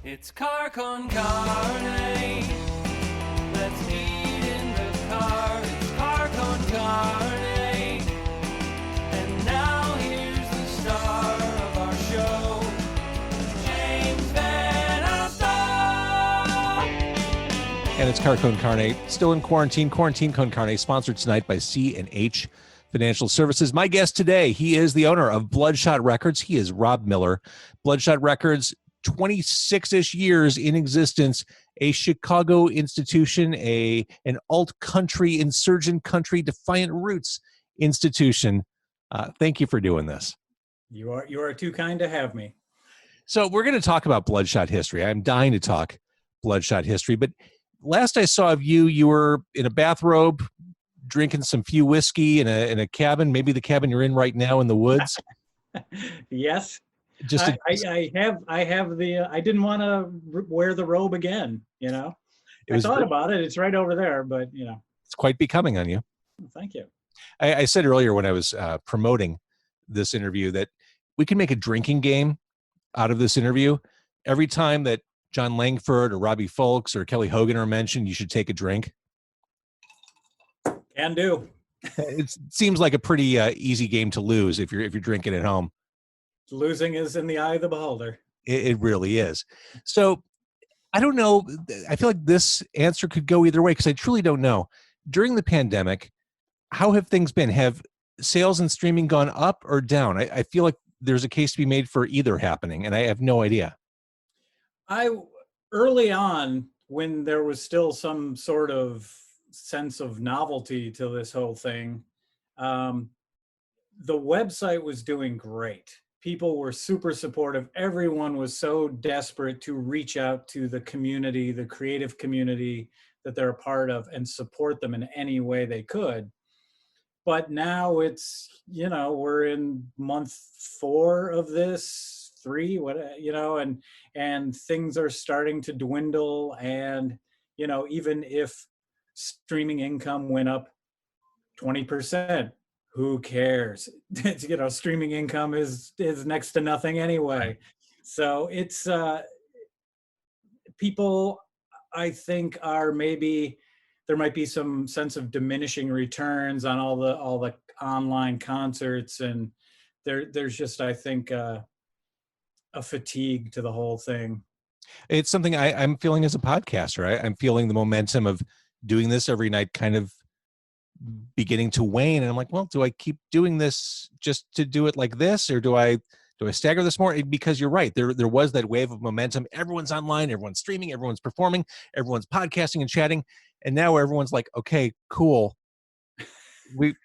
It's car con carne. Let's eat in the car. It's car con carne. And now here's the star of our show, James Van Alstyne. And it's Car Con Carne, still in quarantine. Quarantine Con Carne, sponsored tonight by C&H Financial Services. My guest today, he is the owner of Bloodshot Records. He is Rob Miller. Bloodshot Records, 26-ish years in existence, a Chicago institution, an alt-country, insurgent country, defiant roots institution. Thank you for doing this. You are too kind to have me. So we're going to talk about Bloodshot history. I'm dying to talk Bloodshot history, but last I saw of you, you were in a bathrobe, drinking some few whiskey in a cabin, maybe the cabin you're in right now in the woods. Yes. Just I didn't want to wear the robe again, you know. I thought about it. It's right over there, but you know. It's quite becoming on you. Thank you. I said earlier when I was promoting this interview that we can make a drinking game out of this interview. Every time that John Langford or Robbie Fulks or Kelly Hogan are mentioned, you should take a drink. Can do. It seems like a pretty easy game to lose if you're drinking at home. Losing is in the eye of the beholder. It really is. So I don't know. I feel like this answer could go either way because I truly don't know. During the pandemic, how have things been? Have sales and streaming gone up or down? I feel like there's a case to be made for either happening, and I have no idea. Early on, when there was still some sort of sense of novelty to this whole thing, the website was doing great. People were super supportive. Everyone was so desperate to reach out to the community, the creative community that they're a part of, and support them in any way they could. But now it's, you know, we're in month 4 of this, 3, and things are starting to dwindle. And, you know, even if streaming income went up 20%, who cares? You know, streaming income is next to nothing anyway. So it's people, I think, are maybe there might be some sense of diminishing returns on all the online concerts, and there's just, I think, a fatigue to the whole thing. It's something I'm feeling as a podcaster. I'm feeling the momentum of doing this every night kind of beginning to wane, and I'm like, well, do I keep doing this just to do it like this, or do I stagger this more? Because you're right, there was that wave of momentum. Everyone's online, everyone's streaming, everyone's performing, everyone's podcasting and chatting, and now everyone's like, okay, cool, we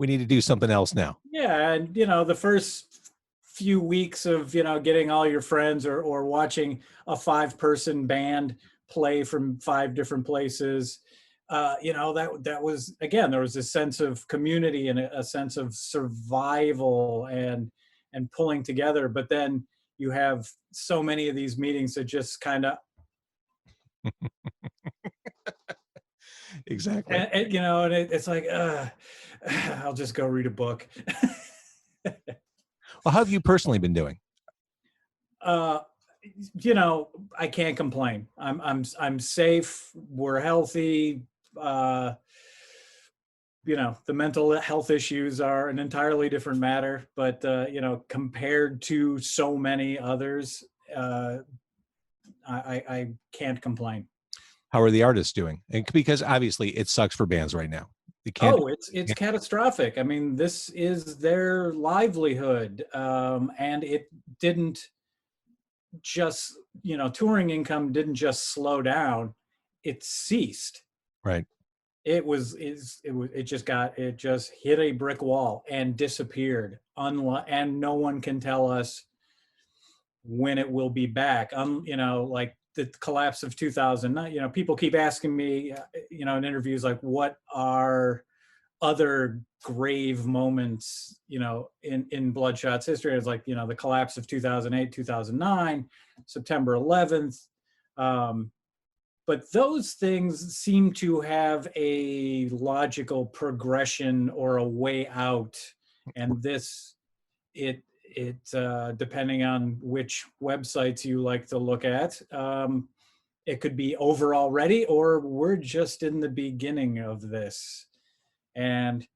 need to do something else now. Yeah, and you know, the first few weeks of, you know, getting all your friends or watching a 5-person band play from 5 different places, you know, that was, again, there was a sense of community and a sense of survival and pulling together. But then you have so many of these meetings that just kind of Exactly. and you know, and it's like, I'll just go read a book. Well, how have you personally been doing? You know, I can't complain. I'm safe. We're healthy. You know, the mental health issues are an entirely different matter, but you know, compared to so many others, I can't complain. How are the artists doing? And because obviously it sucks for bands right now. It's catastrophic. I mean, this is their livelihood, and it didn't just, you know, touring income didn't just slow down; it ceased. Right. It just hit a brick wall and disappeared. And no one can tell us when it will be back. You know, like the collapse of 2009. You know, people keep asking me, you know, in interviews, like, what are other grave moments, you know, in Bloodshot's history? It's like, you know, the collapse of 2008, 2009, September 11th. But those things seem to have a logical progression or a way out. And this, depending on which websites you like to look at, it could be over already, or we're just in the beginning of this. And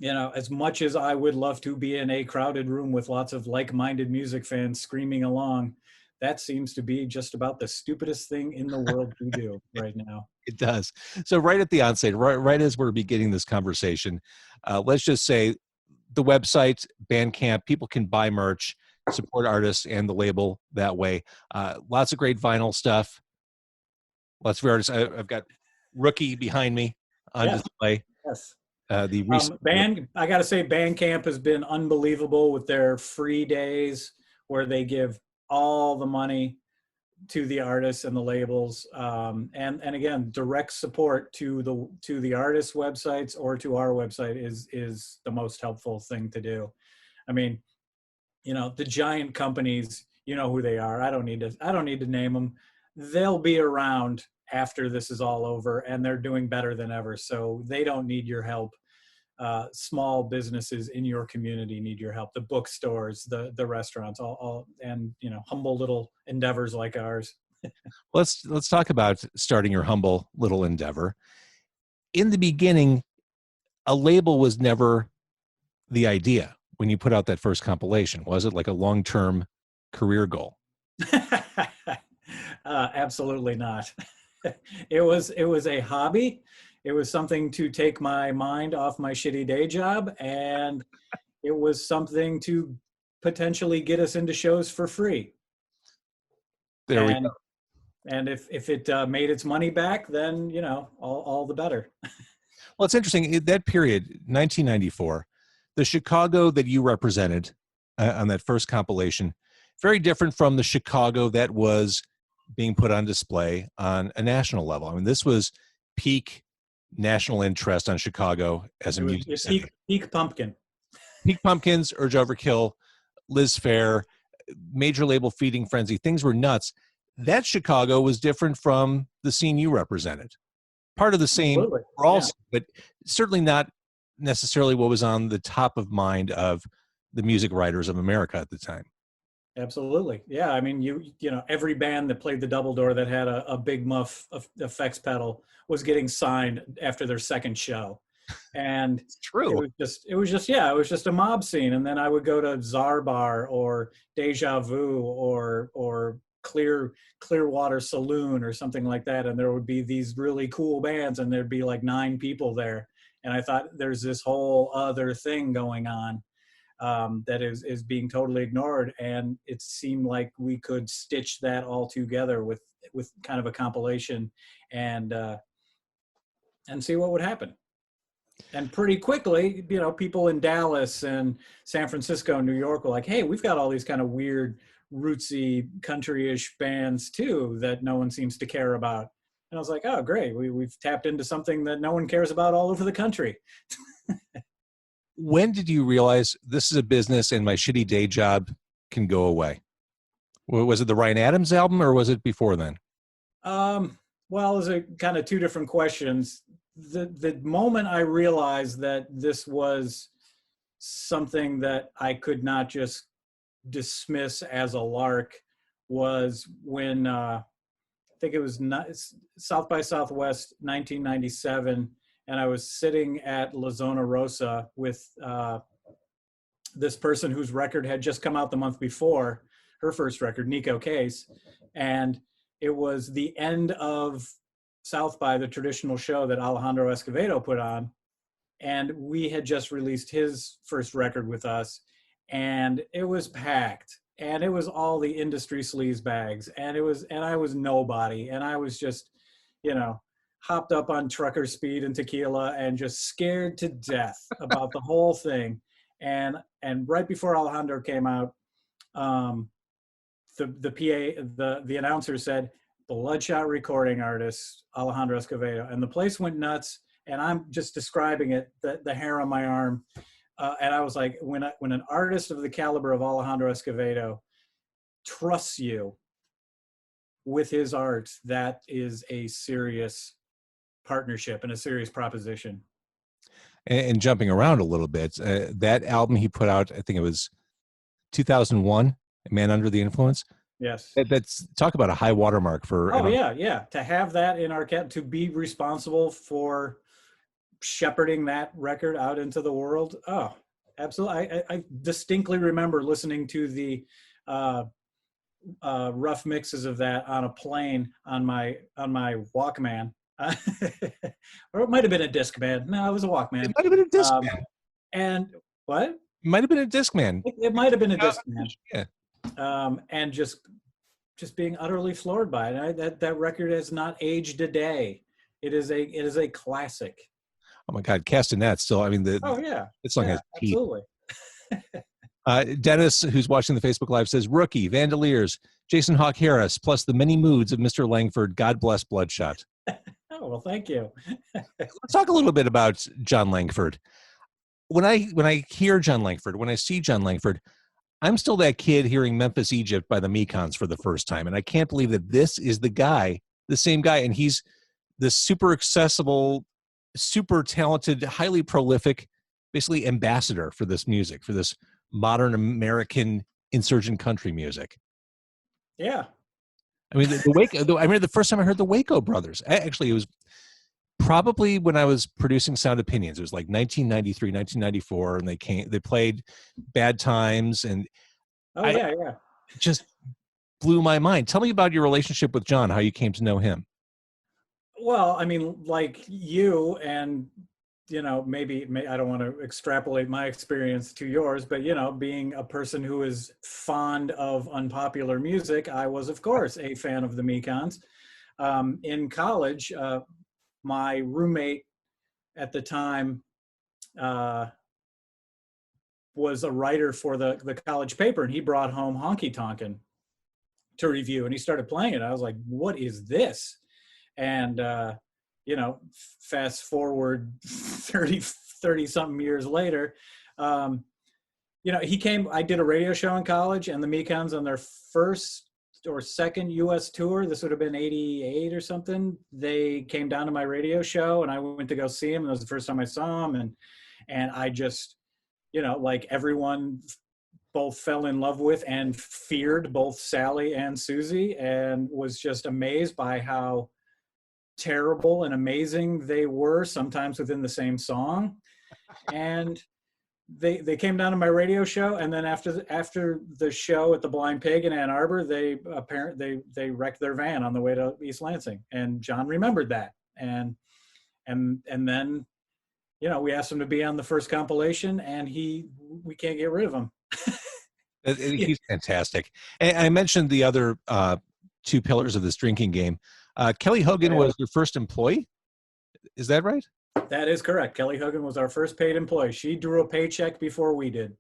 as much as I would love to be in a crowded room with lots of like-minded music fans screaming along, that seems to be just about the stupidest thing in the world to do right now. It does. So right at the onset, right as we're beginning this conversation, let's just say the website, Bandcamp, people can buy merch, support artists and the label that way. Lots of great vinyl stuff. Lots of artists. I've got Rookie behind me on Yes. display. Yes. The recent I got to say, Bandcamp has been unbelievable with their free days where they give all the money to the artists and the labels, and again, direct support to the artists' websites or to our website is the most helpful thing to do. I mean, the giant companies, you know who they are. I don't need to name them. They'll be around after this is all over, and they're doing better than ever. So they don't need your help. Small businesses in your community need your help. The bookstores, the restaurants, all and humble little endeavors like ours. let's talk about starting your humble little endeavor. In the beginning, a label was never the idea when you put out that first compilation. Was it like a long-term career goal? Absolutely not. It was a hobby. It was something to take my mind off my shitty day job, and it was something to potentially get us into shows for free. There we go. And if it made its money back, then all the better. Well, it's interesting. That period, 1994, the Chicago that you represented on that first compilation, very different from the Chicago that was being put on display on a national level. I mean, this was peak national interest on Chicago as a music center. Peak Pumpkin. Peak Pumpkins, Urge Overkill, Liz Phair, major label Feeding Frenzy. Things were nuts. That Chicago was different from the scene you represented. Part of the same, but certainly not necessarily what was on the top of mind of the music writers of America at the time. Absolutely. Yeah. I mean, every band that played the double door that had a big muff effects pedal was getting signed after their second show. And it's true. It was just a mob scene. And then I would go to Czar Bar or Deja Vu or Clearwater Saloon or something like that. And there would be these really cool bands and there'd be like 9 people there. And I thought there's this whole other thing going on. That is being totally ignored, and it seemed like we could stitch that all together with kind of a compilation, and see what would happen. And pretty quickly, people in Dallas and San Francisco and New York were like, "Hey, we've got all these kind of weird, rootsy, country-ish bands too that no one seems to care about." And I was like, "Oh, great! We've tapped into something that no one cares about all over the country." When did you realize this is a business and my shitty day job can go away? Was it the Ryan Adams album or was it before then? Well, there's a kind of 2 different questions. The moment I realized that this was something that I could not just dismiss as a lark was when I think it was South by Southwest 1997. And I was sitting at La Zona Rosa with this person whose record had just come out the month before, her first record, Nico Case. And it was the end of South by, the traditional show that Alejandro Escovedo put on. And we had just released his first record with us. And it was packed. And it was all the industry sleaze bags. And I was nobody. And I was just, hopped up on trucker speed and tequila and just scared to death about the whole thing. And right before Alejandro came out, the PA, the announcer said, "Bloodshot recording artist, Alejandro Escovedo." And the place went nuts. And I'm just describing it, the hair on my arm. And I was like, when an artist of the caliber of Alejandro Escovedo trusts you with his art, that is a serious partnership and a serious proposition. And jumping around a little bit, that album he put out, I think it was 2001, Man Under the Influence. Yes. That's talk about a high watermark for. Oh yeah. To have that in our to be responsible for shepherding that record out into the world. Oh, absolutely. I distinctly remember listening to the rough mixes of that on a plane on my Walkman. Or it might have been a Discman. No, it was a Walkman. It might have been a Discman. And what? It might have been a Discman. It might have been a Discman. Yeah. And just being utterly floored by it. That record has not aged a day. It is a classic. Oh my God, Castanet still. I mean, this song has teeth. Absolutely. Dennis, who's watching the Facebook Live, says Rookie, Vandaliers, Jason Hawk Harris, plus the many moods of Mr. Langford. God bless Bloodshot. Oh well, thank you. Let's talk a little bit about John Langford. When I hear John Langford, when I see John Langford, I'm still that kid hearing Memphis, Egypt by the Mekons for the first time. And I can't believe that this is the same guy. And he's the super accessible, super talented, highly prolific, basically ambassador for this music, for this modern American insurgent country music. Yeah. I mean, the Waco, I remember the first time I heard the Waco Brothers. Actually, it was probably when I was producing Sound Opinions. It was like 1993, 1994, and they played Bad Times, and yeah. Just blew my mind. Tell me about your relationship with John, how you came to know him. Well, I mean, like you and, maybe I don't want to extrapolate my experience to yours, but, being a person who is fond of unpopular music, I was, of course, a fan of the Mekons. In college, my roommate at the time was a writer for the college paper, and he brought home Honky Tonkin to review, and he started playing it. I was like, what is this? And, fast forward 30 something years later, he came, I did a radio show in college, and the Mekons on their first or second US tour, this would have been 88 or something, they came down to my radio show, and I went to go see him. And it was the first time I saw him. And I just, like everyone, both fell in love with and feared both Sally and Susie, and was just amazed by how terrible and amazing they were, sometimes within the same song. And they came down to my radio show, and then after the show at the Blind Pig in Ann Arbor, they wrecked their van on the way to East Lansing, and John remembered that, and then we asked him to be on the first compilation, and we can't get rid of him. He's fantastic. And I mentioned the other two pillars of this drinking game. Kelly Hogan was your first employee. Is that right? That is correct. Kelly Hogan was our first paid employee. She drew a paycheck before we did.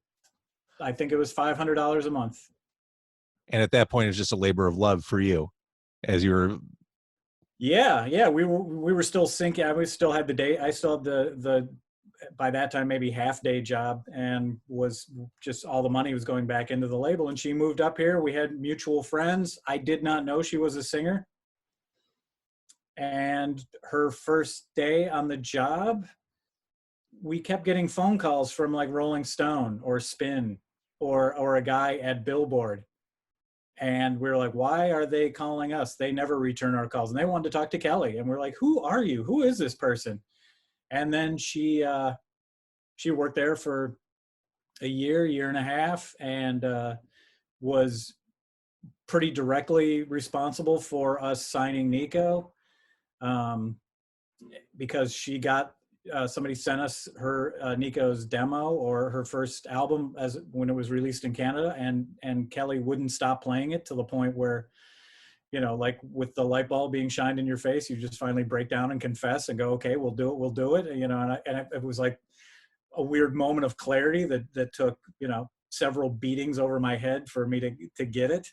I think it was $500 a month. And at that point, it was just a labor of love for you, as you were. Yeah. We were still sinking. I still had the day. I still had the by that time maybe half day job, and was just all the money was going back into the label. And she moved up here. We had mutual friends. I did not know she was a singer. And her first day on the job, we kept getting phone calls from like Rolling Stone or Spin or a guy at Billboard. And we were like, why are they calling us? They never return our calls. And they wanted to talk to Kelly. And we're like, who are you? Who is this person? And then she worked there for a year and a half, and was pretty directly responsible for us signing Nico. Because she got somebody sent us her Nico's demo or her first album when it was released in Canada, and Kelly wouldn't stop playing it to the point where, like with the light bulb being shined in your face, you just finally break down and confess and go, okay, we'll do it. And it was like a weird moment of clarity that took several beatings over my head for me to get it.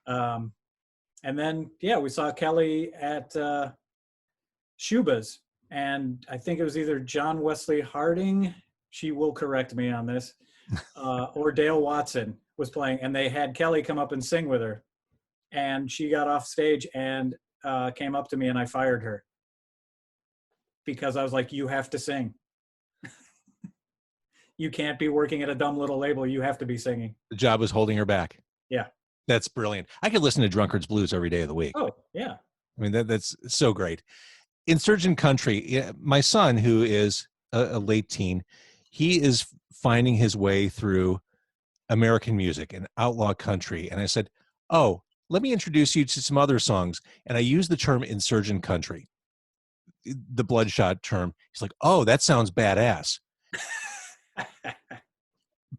And then we saw Kelly at Shuba's, and I think it was either John Wesley Harding, she will correct me on this, or Dale Watson was playing, and they had Kelly come up and sing with her, and she got off stage and came up to me, and I fired her because I was like, you have to sing. You can't be working at a dumb little label. You have to be singing. The job was holding her back. Yeah. That's brilliant. I could listen to Drunkard's Blues every day of the week. Oh, yeah. I mean, that's so great. Insurgent Country, my son, who is a late teen, he is finding his way through American music and outlaw country. And I said, oh, let me introduce you to some other songs. And I used the term Insurgent Country, the Bloodshot term. He's like, oh, that sounds badass.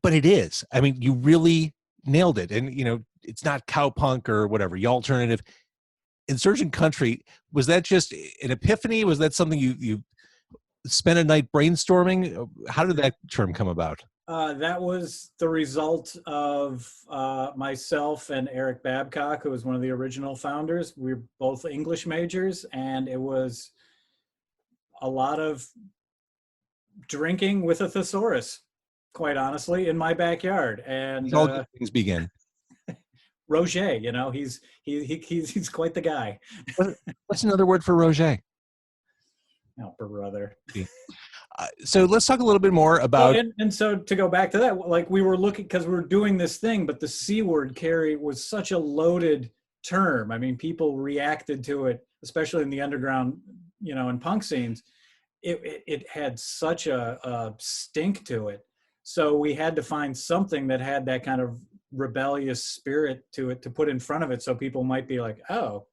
But it is. I mean, you really nailed it. And, it's not cowpunk or whatever, you alternative. Insurgent Country, was that just an epiphany? Was that something you spent a night brainstorming? How did that term come about? That was the result of myself and Eric Babcock, who was one of the original founders. We were both English majors, and it was a lot of drinking with a thesaurus, quite honestly, in my backyard. And All good things begin. Roger, he's quite the guy. What's another word for Roger? Oh, brother. So let's talk a little bit more about. And so to go back to that, like we were looking, because we were doing this thing, but the C word, Carrie, was such a loaded term. I mean, people reacted to it, especially in the underground, and punk scenes. It had such a stink to it. So we had to find something that had that kind of rebellious spirit to it to put in front of it, so people might be like, oh,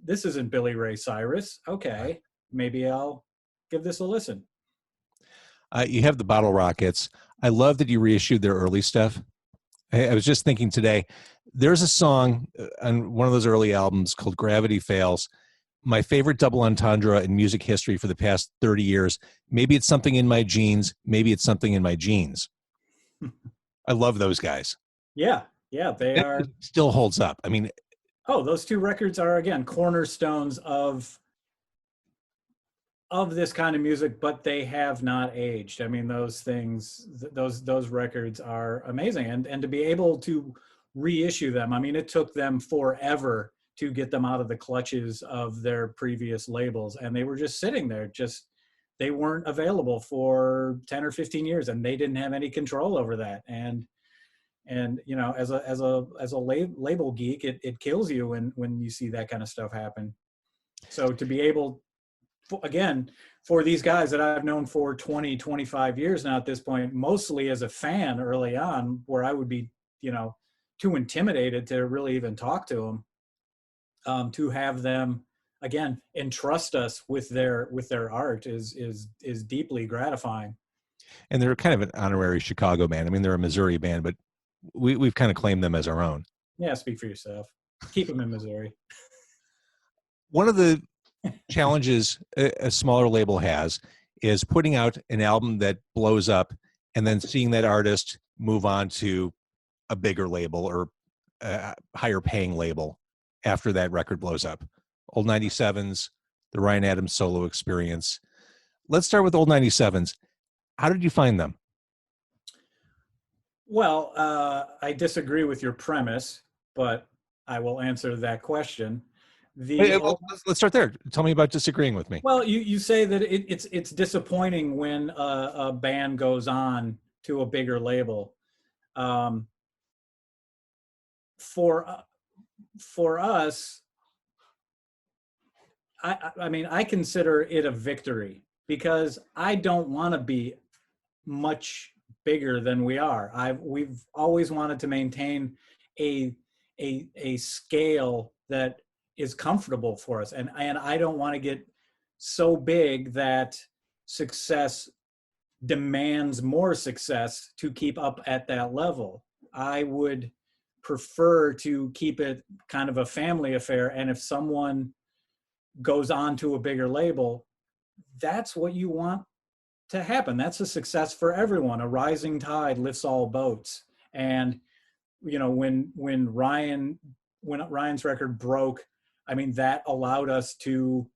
this isn't Billy Ray Cyrus. Okay, maybe I'll give this a listen. You have the Bottle Rockets. I love that you reissued their early stuff. I was just thinking today, there's a song on one of those early albums called Gravity Fails. My favorite double entendre in music history for the past 30 years. Maybe it's something in my genes. Maybe it's something in my genes. I love those guys. Yeah, they are. Still holds up. I mean, those two records are, again, cornerstones of this kind of music, but they have not aged. I mean, those things, those records are amazing. And to be able to reissue them, I mean, it took them forever to get them out of the clutches of their previous labels. And they were just sitting there, they weren't available for 10 or 15 years, and they didn't have any control over that. And as a label geek, it kills you when you see that kind of stuff happen. So to be able, again, for these guys that I've known for 20, 25 years now at this point, mostly as a fan early on, where I would be, too intimidated to really even talk to them, to have them, again, entrust us with their art is deeply gratifying. And they're kind of an honorary Chicago band. I mean, they're a Missouri band, but we've kind of claimed them as our own. Yeah, speak for yourself. Keep them in Missouri. One of the challenges a smaller label has is putting out an album that blows up and then seeing that artist move on to a bigger label or a higher paying label after that record blows up. Old 97s, the Ryan Adams solo experience. Let's start with Old 97s. How did you find them? Well, I disagree with your premise, but I will answer that question. Let's start there. Tell me about disagreeing with me. Well, you say that it's disappointing when a band goes on to a bigger label. For us, I mean, I consider it a victory, because I don't want to be much bigger than we are. We've always wanted to maintain a scale that is comfortable for us, and I don't want to get so big that success demands more success to keep up at that level. I would prefer to keep it kind of a family affair, and if someone goes on to a bigger label, that's what you want to happen. That's a success for everyone. A rising tide lifts all boats. And when Ryan's record broke, I mean, that allowed us to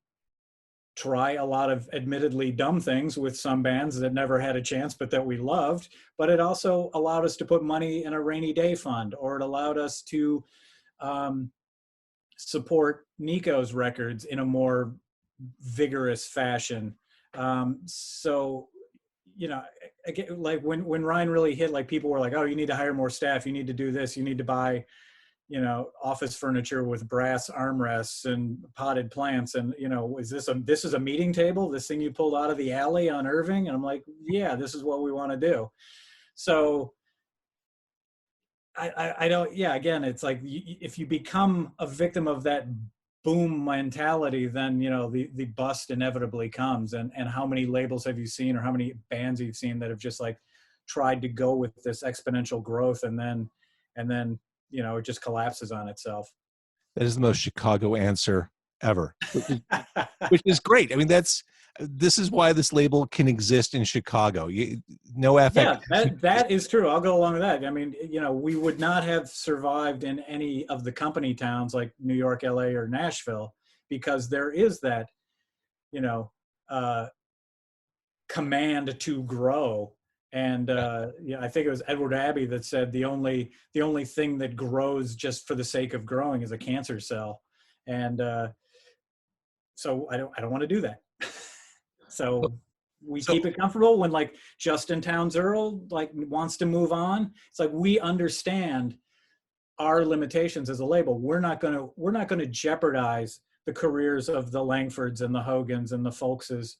try a lot of admittedly dumb things with some bands that never had a chance, but that we loved. But it also allowed us to put money in a rainy day fund, or it allowed us to support Nico's records in a more vigorous fashion. So, again, like when Ryan really hit, like people were like, oh, you need to hire more staff, you need to do this, you need to buy, office furniture with brass armrests and potted plants. And, this is a meeting table, this thing you pulled out of the alley on Irving? And I'm like, yeah, this is what we want to do. So I don't, yeah, again, it's like if you become a victim of that boom mentality, then, the bust inevitably comes. And how many labels have you seen, or how many bands you've seen that have just like tried to go with this exponential growth, and then, it just collapses on itself. That is the most Chicago answer ever, which is great. I mean, this is why this label can exist in Chicago. No affect. Yeah, that is true. I'll go along with that. I mean, we would not have survived in any of the company towns like New York, LA, or Nashville, because there is that, command to grow. And I think it was Edward Abbey that said the only thing that grows just for the sake of growing is a cancer cell. And so I don't want to do that. So we keep it comfortable. When like Justin Townes Earl like wants to move on, it's like we understand our limitations as a label. We're not gonna jeopardize the careers of the Langfords and the Hogans and the Folkses.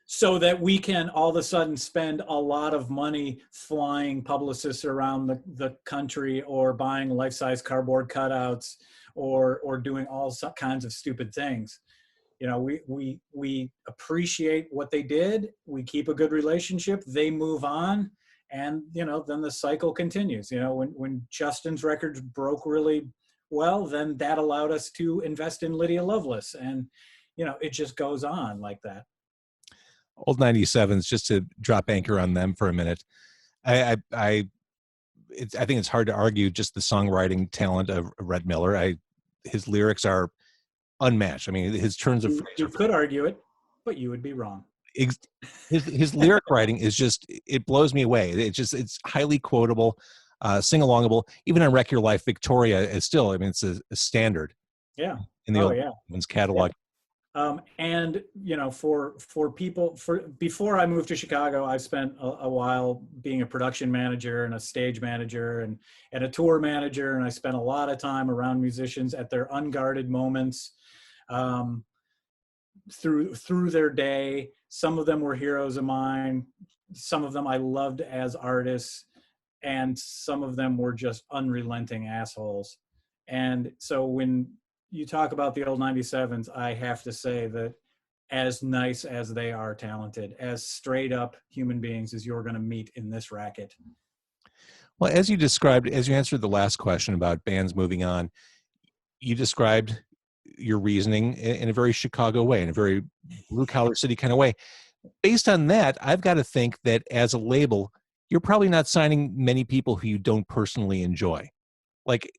So that we can all of a sudden spend a lot of money flying publicists around the country, or buying life-size cardboard cutouts, or doing all kinds of stupid things. We appreciate what they did. We keep a good relationship. They move on, and then the cycle continues. When Justin's records broke really well, then that allowed us to invest in Lydia Lovelace, and it just goes on like that. Old 97s, just to drop anchor on them for a minute. I think it's hard to argue just the songwriting talent of Rhett Miller. His lyrics are unmatched. I mean, his turns of you could argue it, but you would be wrong. His lyric writing is just, it blows me away. It's highly quotable, sing-alongable. Even on Wreck Your Life, Victoria is still, I mean, it's a standard. Yeah. In the old one's catalog. Yeah. And for people, before I moved to Chicago, I spent a while being a production manager and a stage manager and a tour manager, and I spent a lot of time around musicians at their unguarded moments, through their day. Some of them were heroes of mine. Some of them I loved as artists, and some of them were just unrelenting assholes. And so when you talk about the old 97s, I have to say that as nice as they are talented, as straight up human beings as you're going to meet in this racket. Well, as you answered the last question about bands moving on, you described your reasoning in a very Chicago way, in a very blue collar city kind of way. Based on that, I've got to think that as a label, you're probably not signing many people who you don't personally enjoy. Like,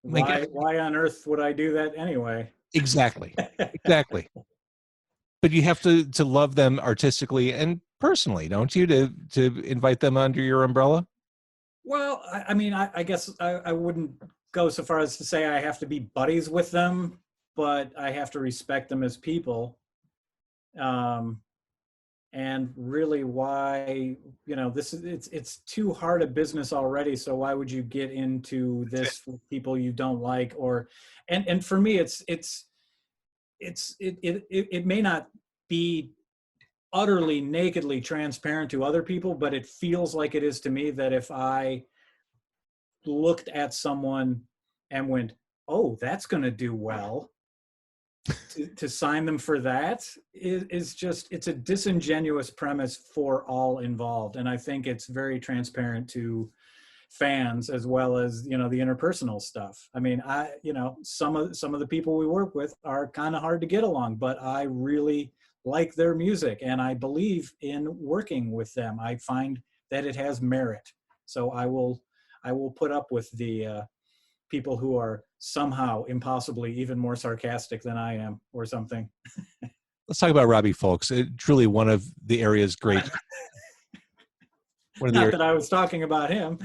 why on earth would I do that anyway? Exactly. But you have to love them artistically and personally, don't you, to invite them under your umbrella? Well, I mean, I guess I wouldn't go so far as to say I have to be buddies with them, but I have to respect them as people. And really, why, it's too hard a business already. So why would you get into this with people you don't like? And for me, it may not be utterly nakedly transparent to other people, but it feels like it is to me, that if I looked at someone and went, oh, that's going to do well, to sign them for that is just, it's a disingenuous premise for all involved. And I think it's very transparent to fans as well as, the interpersonal stuff. I mean, some of the people we work with are kind of hard to get along, but I really like their music and I believe in working with them. I find that it has merit. So I will put up with the people who are somehow impossibly even more sarcastic than I am or something. Let's talk about Robbie Folks. Truly one of the area's great. Not that I was talking about him.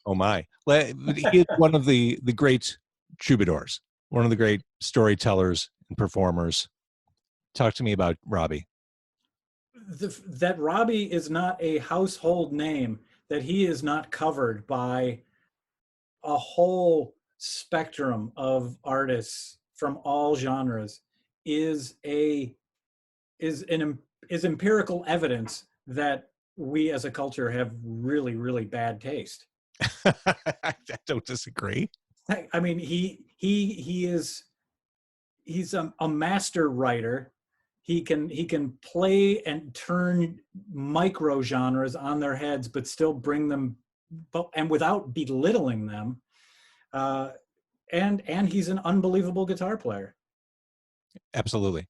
Oh my. He is one of the great troubadours, one of the great storytellers and performers Talk to me about Robbie. That Robbie is not a household name, that he is not covered by a whole spectrum of artists from all genres is empirical evidence that we as a culture have really, really bad taste. I don't disagree. I mean, he's a master writer. He can play and turn micro genres on their heads, but still bring them, and without belittling them. And he's an unbelievable guitar player. Absolutely.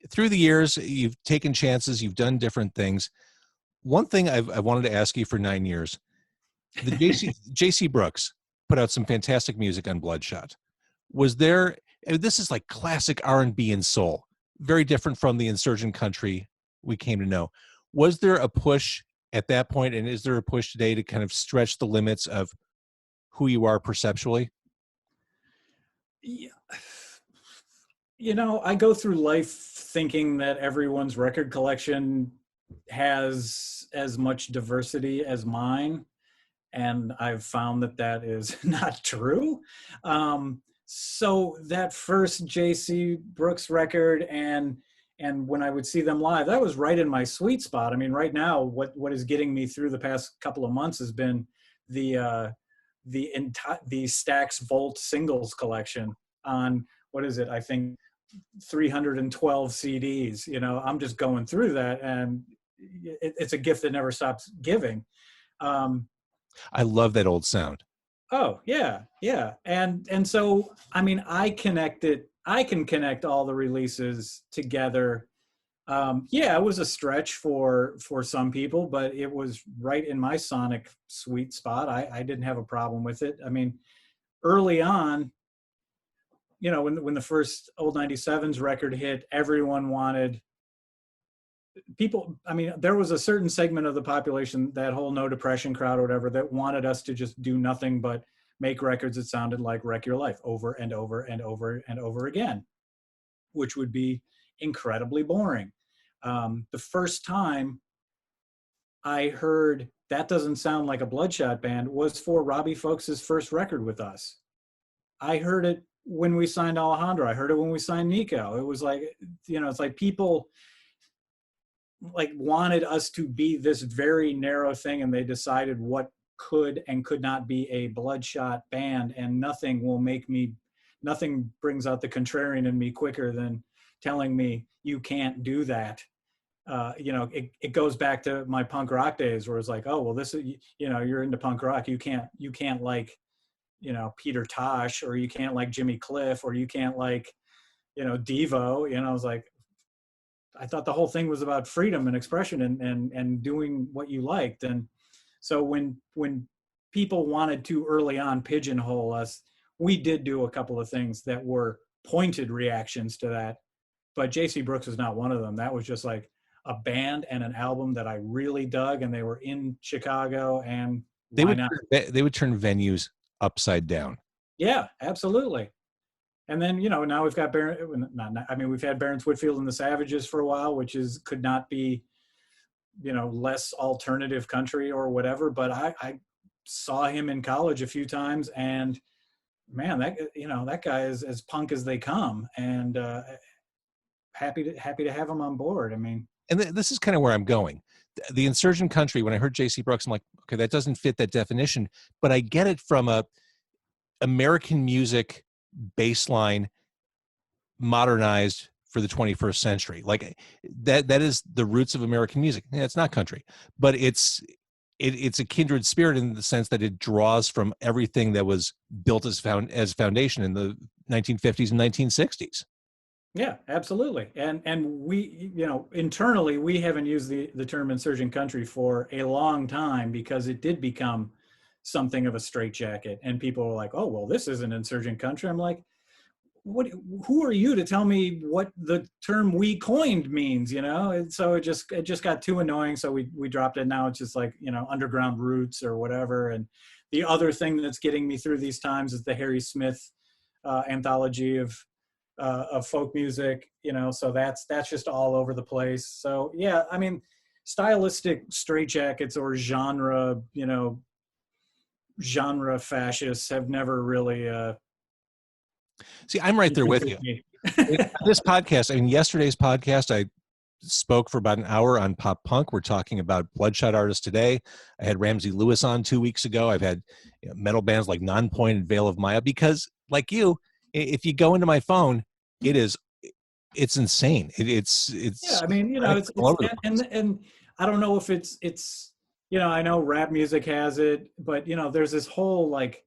Through the years, you've taken chances, you've done different things. One thing I've wanted to ask you for 9 years, the JC Brooks put out some fantastic music on Bloodshot. Was there, this is like classic R&B and soul, very different from the Insurgent Country we came to know. Was there a push at that point, and is there a push today to kind of stretch the limits of who you are perceptually? Yeah. You know, I go through life thinking that everyone's record collection has as much diversity as mine, and I've found that that is not true. So that first JC Brooks record and when I would see them live, that was right in my sweet spot. I mean, right now, what is getting me through the past couple of months has been the Stax Volt singles collection on, what is it? I think 312 CDs. You know, I'm just going through that, and it's a gift that never stops giving. I love that old sound. Oh yeah, yeah, and so I mean, I can connect all the releases together. Yeah, it was a stretch for some people, but it was right in my sonic sweet spot. I didn't have a problem with it. I mean, early on, you know, when the first Old 97s record hit, everyone wanted people. I mean, there was a certain segment of the population, that whole no depression crowd or whatever, that wanted us to just do nothing but make records that sounded like Wreck Your Life over and over and over and over again, which would be incredibly boring. The first time I heard that doesn't sound like a Bloodshot band was for Robbie Folks' first record with us. I heard it when we signed Alejandro. I heard it when we signed Nico. It was like, you know, it's like people like wanted us to be this very narrow thing, and they decided what could and could not be a Bloodshot band, and nothing brings out the contrarian in me quicker than telling me you can't do that. You know, it goes back to my punk rock days, where it's like, oh, well, this is, you know, you're into punk rock, you can't like, you know, Peter Tosh, or you can't like Jimmy Cliff, or you can't like, you know, Devo. You know, I was like, I thought the whole thing was about freedom and expression and doing what you liked. And so when people wanted to early on pigeonhole us, we did do a couple of things that were pointed reactions to that. But JC Brooks was not one of them. That was just like a band and an album that I really dug, and they were in Chicago, and They would turn venues upside down. Yeah, absolutely. And then, you know, now we've got we've had Barons Whitfield and the Savages for a while, which could not be, you know, less alternative country or whatever. But I saw him in college a few times, and man, that guy is as punk as they come, and happy to have him on board. I mean, and this is kind of where I'm going. The Insurgent Country, when I heard JC Brooks, I'm like, okay, that doesn't fit that definition, but I get it from a American music baseline modernized for the 21st century. Like that is the roots of American music. Yeah, it's not country, but it's a kindred spirit in the sense that it draws from everything that was built as foundation in the 1950s and 1960s. Yeah, absolutely. And we, you know, internally, we haven't used the term insurgent country for a long time, because it did become something of a straitjacket, and people were like, oh, well, this isn't insurgent country. I'm like, who are you to tell me what the term we coined means, you know? And so it just got too annoying. So we dropped it. Now it's just like, you know, underground roots or whatever. And the other thing that's getting me through these times is the Harry Smith anthology of of folk music, so that's just all over the place. So yeah, I mean, stylistic straitjackets or genre fascists have never really See, I'm right there with you. me. This podcast, I mean, yesterday's podcast, I spoke for about an hour on pop punk. We're talking about Bloodshot artists today. I had Ramsey Lewis on 2 weeks ago. I've had metal bands like Nonpoint and Veil of Maya, because like you, if you go into my phone, it's insane. It's Yeah, I mean, it's and I don't know if it's I know rap music has it, but there's this whole like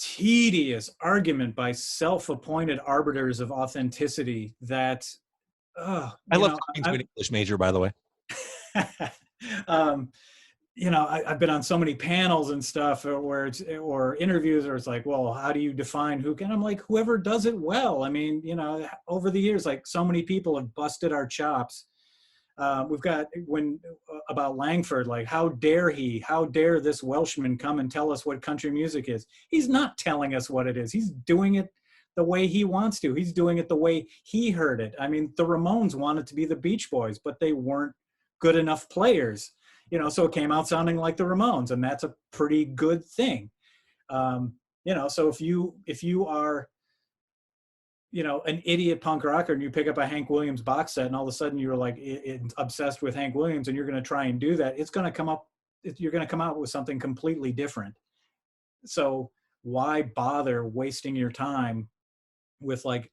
tedious argument by self-appointed arbiters of authenticity that I love talking to an English major, by the way. I've been on so many panels and stuff or interviews where it's like, well, how do you define who can? I'm like, whoever does it well. I mean, over the years, like so many people have busted our chops. We've got about Langford, like, how dare this Welshman come and tell us what country music is? He's not telling us what it is. He's doing it the way he wants to. He's doing it the way he heard it. I mean, the Ramones wanted to be the Beach Boys, but they weren't good enough players, so it came out sounding like the Ramones, and that's a pretty good thing. So if you are, an idiot punk rocker and you pick up a Hank Williams box set and all of a sudden you're like obsessed with Hank Williams and you're going to try and do that, you're going to come out with something completely different. So why bother wasting your time with like,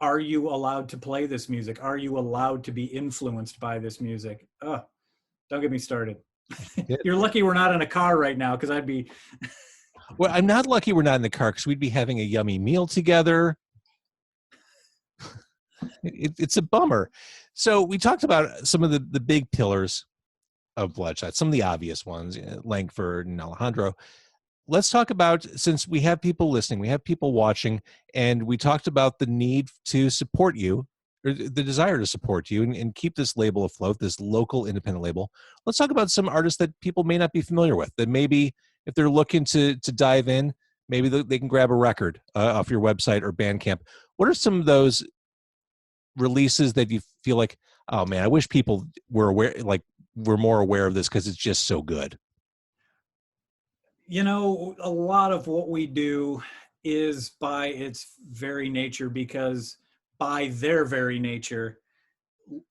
are you allowed to play this music? Are you allowed to be influenced by this music? Oh, don't get me started. You're lucky we're not in a car right now, because I'd be. Well, I'm not lucky we're not in the car, because we'd be having a yummy meal together. It's a bummer. So we talked about some of the big pillars of Bloodshot, some of the obvious ones, Langford and Alejandro. Let's talk about, since we have people listening, we have people watching, and we talked about the need to support you, or the desire to support you and keep this label afloat, this local independent label. Let's talk about some artists that people may not be familiar with, that maybe if they're looking to dive in, maybe they can grab a record off your website or Bandcamp. What are some of those releases that you feel like, oh man, I wish people were aware, like we're more aware of this, because it's just so good? A lot of what we do is by its very nature, because by their very nature,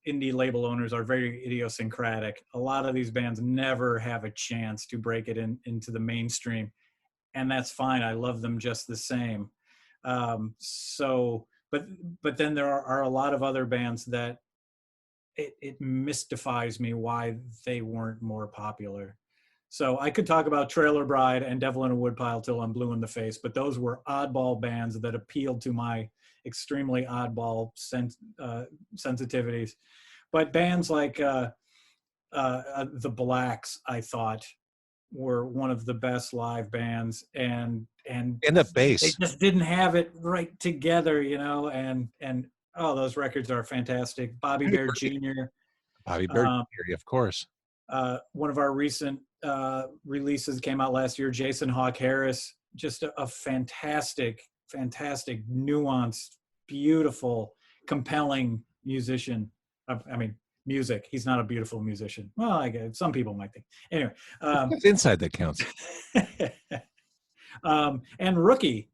indie label owners are very idiosyncratic. A lot of these bands never have a chance to break it into the mainstream, and that's fine. I love them just the same. But then there are a lot of other bands that it mystifies me why they weren't more popular. So I could talk about Trailer Bride and Devil in a Woodpile till I'm blue in the face, but those were oddball bands that appealed to my extremely oddball sensitivities. But bands like the Blacks, I thought, were one of the best live bands, and the bass, they just didn't have it right together, and those records are fantastic. Bobby Bear Jr. Of course. One of our recent releases came out last year, Jason Hawk Harris, just a fantastic, nuanced, beautiful, compelling musician. I mean, music. He's not a beautiful musician. Well, I guess some people might think. Anyway, it's inside that counts. And Rookie,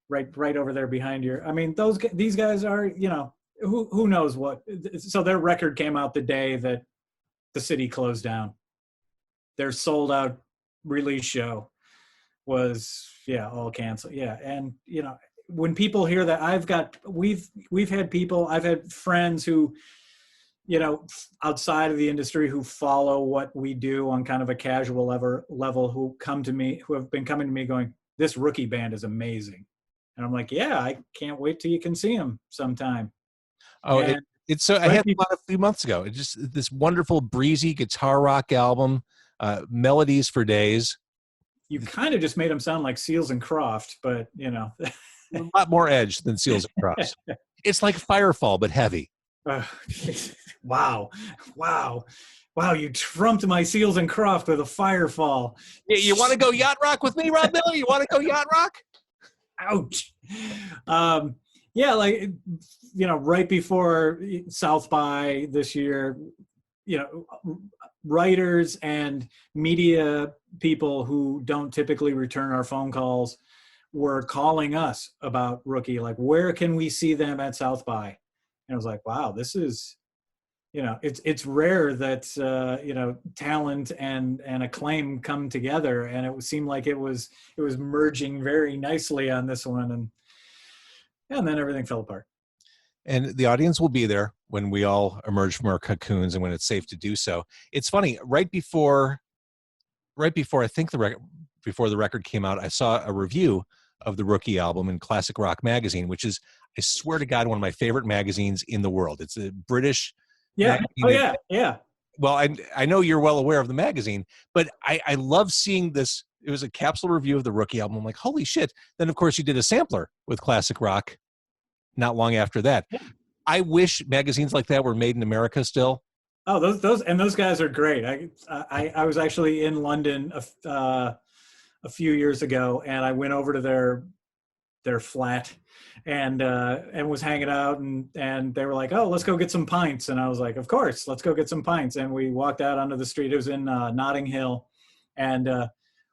right over there behind you. I mean, these guys are, who knows what. So their record came out the day that the city closed down. Their sold out release show was all canceled. Yeah, and when people hear that, we've had friends who, outside of the industry, who follow what we do on kind of a casual level, who have been coming to me going, this Rookie band is amazing. And I'm like, yeah, I can't wait till you can see them sometime. Oh, it's so, I had one a few months ago. It's just this wonderful breezy guitar rock album, melodies for days. You kind of just made them sound like Seals and Croft, but a lot more edge than Seals and Croft. It's like Firefall, but heavy. Wow. You trumped my Seals and Croft with a Firefall. Yeah, you want to go yacht rock with me, Rob Miller? You want to go yacht rock? Ouch. Yeah, like, right before South by this year, writers and media people who don't typically return our phone calls were calling us about Rookie, like, where can we see them at South by? And I was like, wow, this is, it's rare that talent and acclaim come together, and it seemed like it was merging very nicely on this one, and then everything fell apart. And the audience will be there when we all emerge from our cocoons and when it's safe to do so. It's funny, right before I think before the record came out, I saw a review of the Rookie album in Classic Rock magazine, which is, I swear to God, one of my favorite magazines in the world. It's a British magazine. Oh yeah, yeah. Well, I know you're well aware of the magazine, but I love seeing this. It was a capsule review of the Rookie album. I'm like, holy shit. Then, of course, you did a sampler with Classic Rock not long after that. Yeah. I wish magazines like that were made in America still. Oh, those guys are great. I was actually in London a few years ago, and I went over to their flat and was hanging out, and they were like, oh, let's go get some pints. And I was like, of course, let's go get some pints. And we walked out onto the street. It was in Notting Hill, and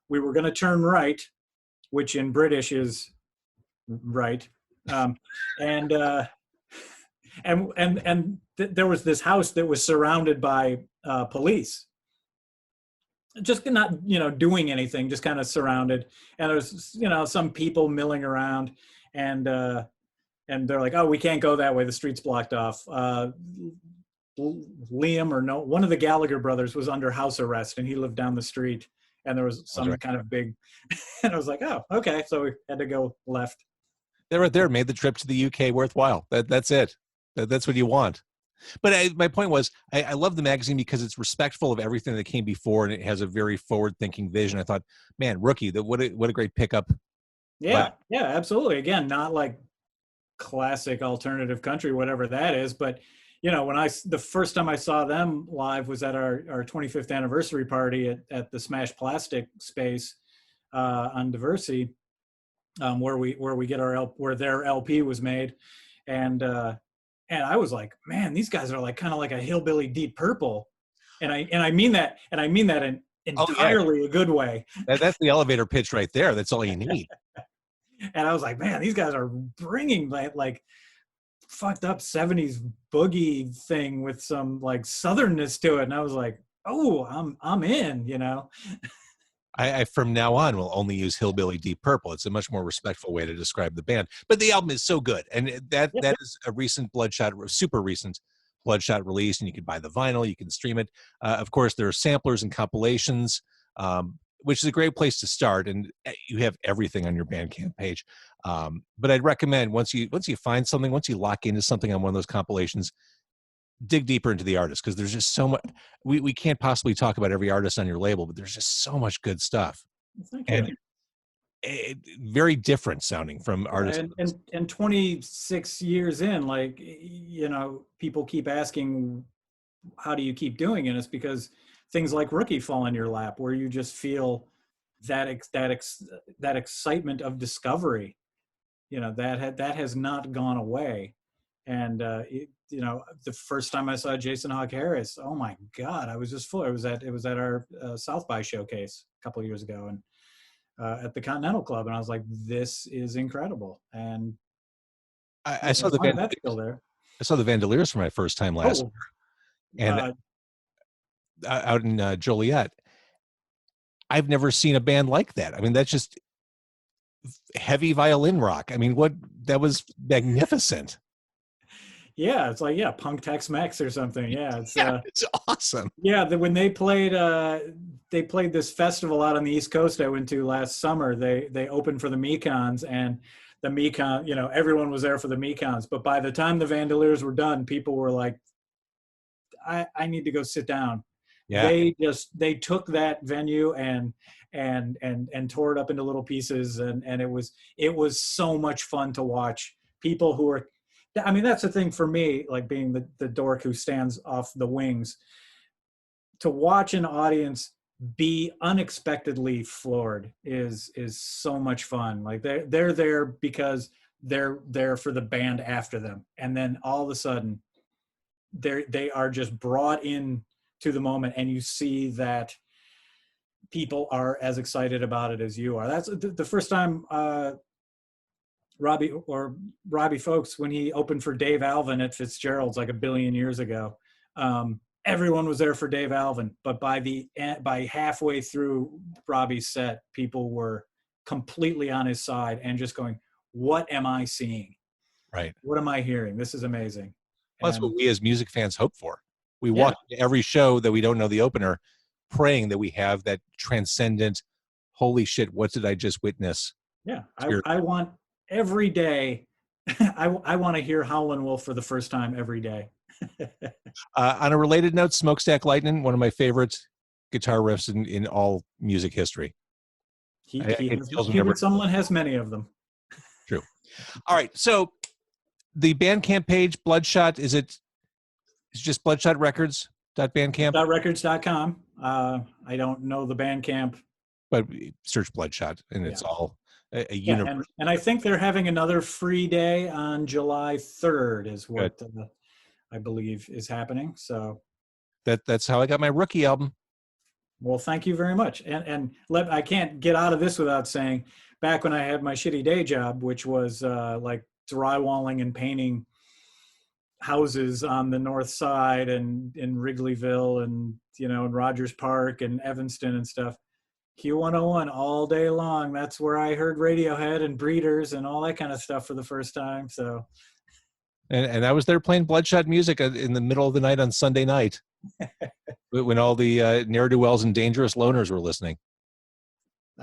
we were going to turn right, which in British is right. And there was this house that was surrounded by police, just not doing anything, just kind of surrounded. And there's some people milling around, and they're like, oh, we can't go that way, the street's blocked off. Liam one of the Gallagher brothers was under house arrest, and he lived down the street, and there was some kind of big and I was like, oh, okay, so we had to go left. They're right there, made the trip to the UK worthwhile. That's it. That's what you want. But my point was, I love the magazine because it's respectful of everything that came before, and it has a very forward-thinking vision. I thought, man, Rookie, what a great pickup. Yeah, yeah, absolutely. Again, not like classic alternative country, whatever that is, but when the first time I saw them live was at our 25th anniversary party at the Smash Plastic space on Diversey, where we get where their LP was made, and I was like, man, these guys are like kind of like a hillbilly Deep Purple, and I mean that in entirely a good way. That's the elevator pitch right there. That's all you need. And I was like, man, these guys are bringing like fucked up 70s boogie thing with some like southernness to it, and I was like, oh, I'm in. I from now on will only use hillbilly Deep Purple. It's a much more respectful way to describe the band. But the album is so good, and that is a recent Bloodshot, super recent Bloodshot release, and you can buy the vinyl, you can stream it. Of course, there are samplers and compilations, which is a great place to start, and you have everything on your Bandcamp page. But I'd recommend once you find something, once you lock into something on one of those compilations, dig deeper into the artist, because there's just so much. We can't possibly talk about every artist on your label, but there's just so much good stuff. Thank you. And very different sounding from artists. And 26 years in, like, people keep asking, how do you keep doing it? It's because things like Rookie fall in your lap, where you just feel that excitement of discovery, that has not gone away. And the first time I saw Jason Hawk Harris, oh my God, I was just full. It was at our South by showcase a couple of years ago, and at the Continental Club, and I was like, this is incredible. And I saw the that's still there. I saw the Vandaliers for my first time last year, and out in Joliet. I've never seen a band like that. I mean, that's just heavy violin rock. I mean, that was magnificent. Yeah, it's like, punk Tex-Mex or something. Yeah, it's awesome. Yeah, when they played this festival out on the East Coast I went to last summer. They opened for the Mekons, and the Mekon, everyone was there for the Mekons. But by the time the Vandaliers were done, people were like, I need to go sit down. Yeah. They took that venue and tore it up into little pieces, and it was so much fun to watch people who are. I mean, that's the thing for me, like being the dork who stands off the wings, to watch an audience be unexpectedly floored is so much fun. Like they're there because they're there for the band after them, and then all of a sudden they are just brought in to the moment, and you see that people are as excited about it as you are. That's the first time Robbie Folks, when he opened for Dave Alvin at Fitzgerald's like a billion years ago. Everyone was there for Dave Alvin, but by halfway through Robbie's set, people were completely on his side and just going, "What am I seeing? Right. What am I hearing? This is amazing." Well, that's what we as music fans hope for. We Yeah. walk into every show that we don't know the opener, praying that we have that transcendent, holy shit, what did I just witness? Yeah, Spirit. I want every day. I want to hear Howlin' Wolf for the first time every day. On a related note, Smokestack Lightning, one of my favorite guitar riffs in all music history. Hubert Sumlin has many of them. True. All right, so the Bandcamp page, Bloodshot, it's just Bloodshot Records.bandcamp? Records.com. I don't know the Bandcamp. But search Bloodshot, and it's all a universe. And I think they're having another free day on July 3rd is what I believe is happening. So that's how I got my Rookie album. Well, thank you very much. And I can't get out of this without saying, back when I had my shitty day job, which was like drywalling and painting houses on the north side and in Wrigleyville and, in Rogers Park and Evanston and stuff, Q101 all day long. That's where I heard Radiohead and Breeders and all that kind of stuff for the first time. So, and I was there playing Bloodshot music in the middle of the night on Sunday night when all the ne'er-do-wells and dangerous loners were listening.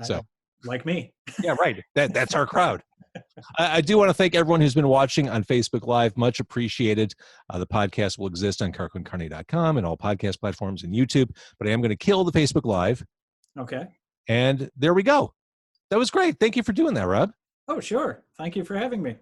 So, like me. Yeah, right. That's our crowd. I do want to thank everyone who's been watching on Facebook Live. Much appreciated. The podcast will exist on carne.com and all podcast platforms and YouTube, but I am going to kill the Facebook Live. Okay. And there we go. That was great. Thank you for doing that, Rob. Oh, sure. Thank you for having me.